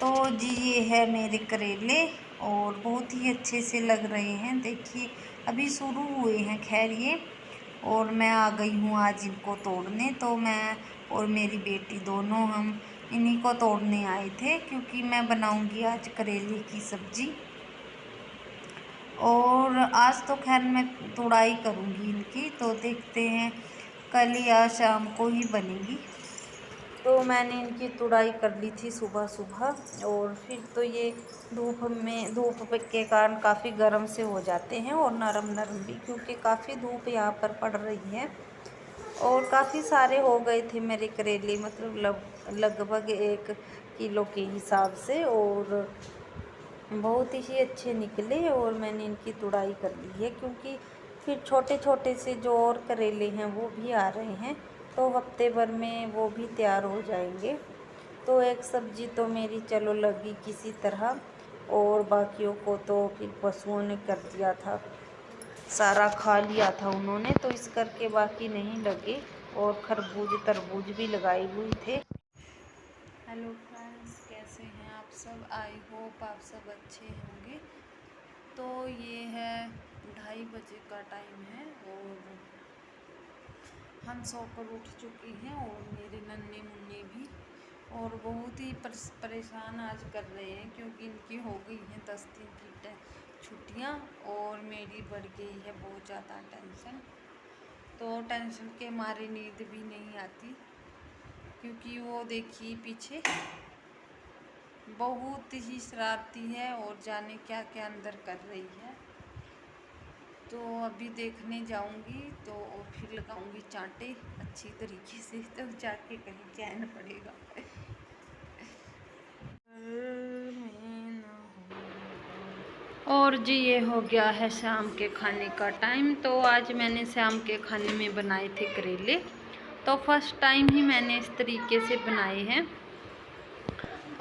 तो जी ये है मेरे करेले और बहुत ही अच्छे से लग रहे हैं। देखिए अभी शुरू हुए हैं खैर ये, और मैं आ गई हूँ आज इनको तोड़ने। तो मैं और मेरी बेटी दोनों हम इन्हीं को तोड़ने आए थे, क्योंकि मैं बनाऊंगी आज करेले की सब्ज़ी। और आज तो खैर मैं तुड़ाई करूँगी इनकी, तो देखते हैं कल या शाम को ही बनेगी। तो मैंने इनकी तुड़ाई कर ली थी सुबह सुबह, और फिर तो ये धूप के कारण काफ़ी गर्म से हो जाते हैं और नरम नरम भी, क्योंकि काफ़ी धूप यहाँ पर पड़ रही है। और काफ़ी सारे हो गए थे मेरे करेले, मतलब लगभग 1 किलो के हिसाब से, और बहुत ही अच्छे निकले। और मैंने इनकी तुड़ाई कर ली है, क्योंकि फिर छोटे छोटे से जो और करेले हैं वो भी आ रहे हैं, तो हफ्ते भर में वो भी तैयार हो जाएंगे। तो एक सब्ज़ी तो मेरी चलो लगी किसी तरह, और बाकियों को तो फिर पशुओं ने कर दिया था, सारा खा लिया था उन्होंने, तो इस करके बाकी नहीं लगे। और खरबूज तरबूज भी लगाए हुए थे। हेलो फ्रेंड्स, कैसे हैं आप सब? आई होप आप सब अच्छे होंगे। तो ये है 2:30 बजे का टाइम है, और हम सोकर उठ चुके हैं, और मेरे नन्हे मुन्ने भी, और बहुत ही परेशान आज कर रहे हैं, क्योंकि इनकी हो गई हैं 10 दिन की छुट्टियां, और मेरी बढ़ गई है बहुत ज़्यादा टेंशन। तो टेंशन के मारे नींद भी नहीं आती, क्योंकि वो देखिए पीछे बहुत ही शरारती है, और जाने क्या क्या अंदर कर रही है। तो अभी देखने जाऊंगी, तो और फिर लगाऊंगी चांटे अच्छी तरीके से, तब जाके कहीं चैन पड़ेगा। और जी ये हो गया है शाम के खाने का टाइम। तो आज मैंने शाम के खाने में बनाए थे करेले। तो फर्स्ट टाइम ही मैंने इस तरीके से बनाए हैं,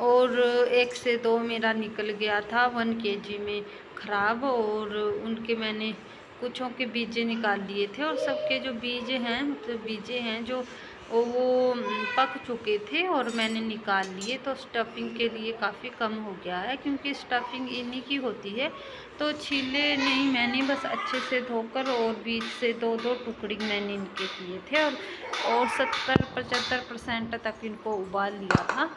और 1 से 2 मेरा निकल गया था 1 kg में ख़राब, और उनके मैंने कुछों के बीजे निकाल लिए थे, और सबके जो बीज हैं, मतलब बीजे हैं जो वो पक चुके थे और मैंने निकाल लिए। तो स्टफिंग के लिए काफ़ी कम हो गया है, क्योंकि स्टफिंग इन्हीं की होती है। तो छीले नहीं, मैंने बस अच्छे से धोकर, और बीज से 2-2 टुकड़ी मैंने इनके किए थे, और 70-75% तक इनको उबाल लिया था।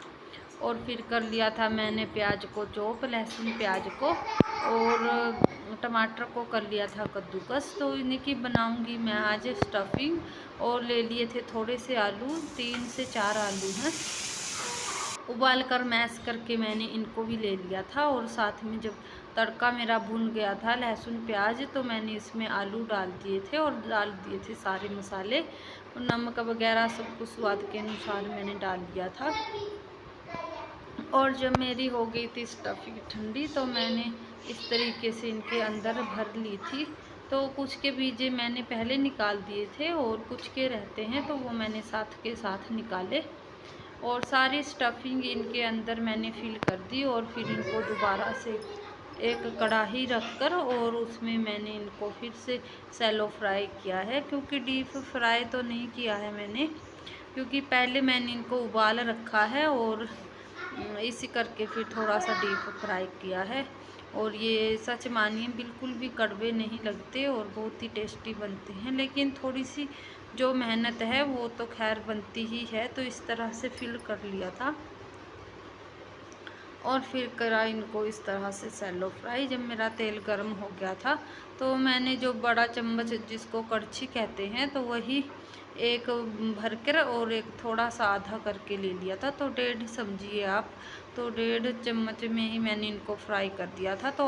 और फिर कर लिया था मैंने प्याज को चॉप, लहसुन प्याज को, और टमाटर को कर लिया था कद्दूकस। तो इन्हीं की बनाऊंगी मैं आज स्टफिंग। और ले लिए थे थोड़े से आलू, 3 से 4 आलू हैं, उबाल कर मैश करके मैंने इनको भी ले लिया था। और साथ में जब तड़का मेरा भुन गया था लहसुन प्याज, तो मैंने इसमें आलू डाल दिए थे, और डाल दिए थे सारे मसाले, और नमक वगैरह सब कुछ स्वाद के अनुसार मैंने डाल दिया था। और जब मेरी हो गई थी स्टफिंग ठंडी, तो मैंने इस तरीके से इनके अंदर भर ली थी। तो कुछ के बीजे मैंने पहले निकाल दिए थे, और कुछ के रहते हैं, तो वो मैंने साथ के साथ निकाले, और सारी स्टफिंग इनके अंदर मैंने फिल कर दी। और फिर इनको दोबारा से एक कढ़ाई रखकर, और उसमें मैंने इनको फिर से सैलो फ्राई किया है, क्योंकि डीप फ्राई तो नहीं किया है मैंने, क्योंकि पहले मैंने इनको उबाल रखा है, और इसी करके फिर थोड़ा सा डीप फ्राई किया है। और ये सच मानिए बिल्कुल भी कड़वे नहीं लगते, और बहुत ही टेस्टी बनते हैं। लेकिन थोड़ी सी जो मेहनत है वो तो खैर बनती ही है। तो इस तरह से फिल कर लिया था, और फिर करा इनको इस तरह से सैलो फ्राई। जब मेरा तेल गर्म हो गया था, तो मैंने जो बड़ा चम्मच जिसको कड़छी कहते हैं, तो वही एक भर कर, और एक थोड़ा सा आधा करके ले लिया था। तो 1.5 समझिए आप, तो 1.5 चम्मच में ही मैंने इनको फ्राई कर दिया था। तो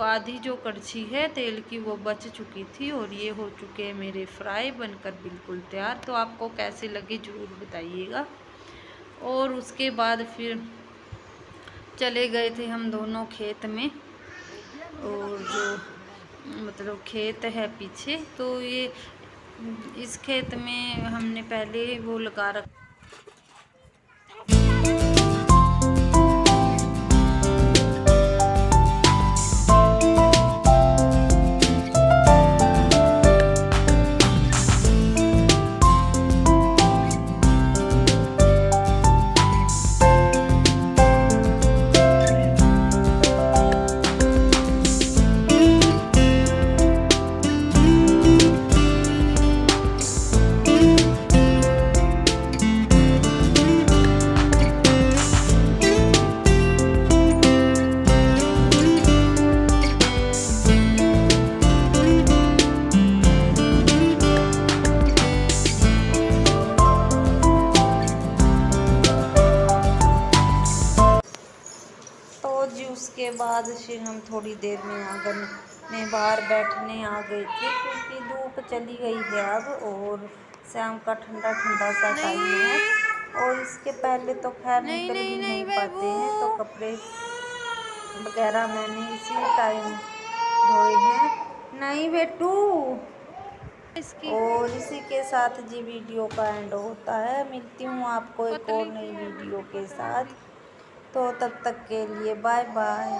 आधी जो कड़छी है तेल की वो बच चुकी थी, और ये हो चुके हैं मेरे फ्राई बनकर बिल्कुल तैयार। तो आपको कैसे लगे ज़रूर बताइएगा। और उसके बाद फिर चले गए थे हम दोनों खेत में, और जो मतलब खेत है पीछे, तो ये इस खेत में हमने पहले वो लगा रखा। उसके बाद फिर हम थोड़ी देर में आंगन में बाहर बैठने आ गए थे, क्योंकि धूप चली गई है अब और शाम का ठंडा ठंडा सा टाइम है। और इसके पहले तो खैर निकल भी नहीं पाते हैं, तो कपड़े वगैरह मैंने इसी टाइम धोए हैं। नहीं बेटू। और इसी के साथ जी वीडियो का एंड होता है। मिलती हूँ आपको एक और नई वीडियो के साथ, तो तब तक के लिए बाय बाय।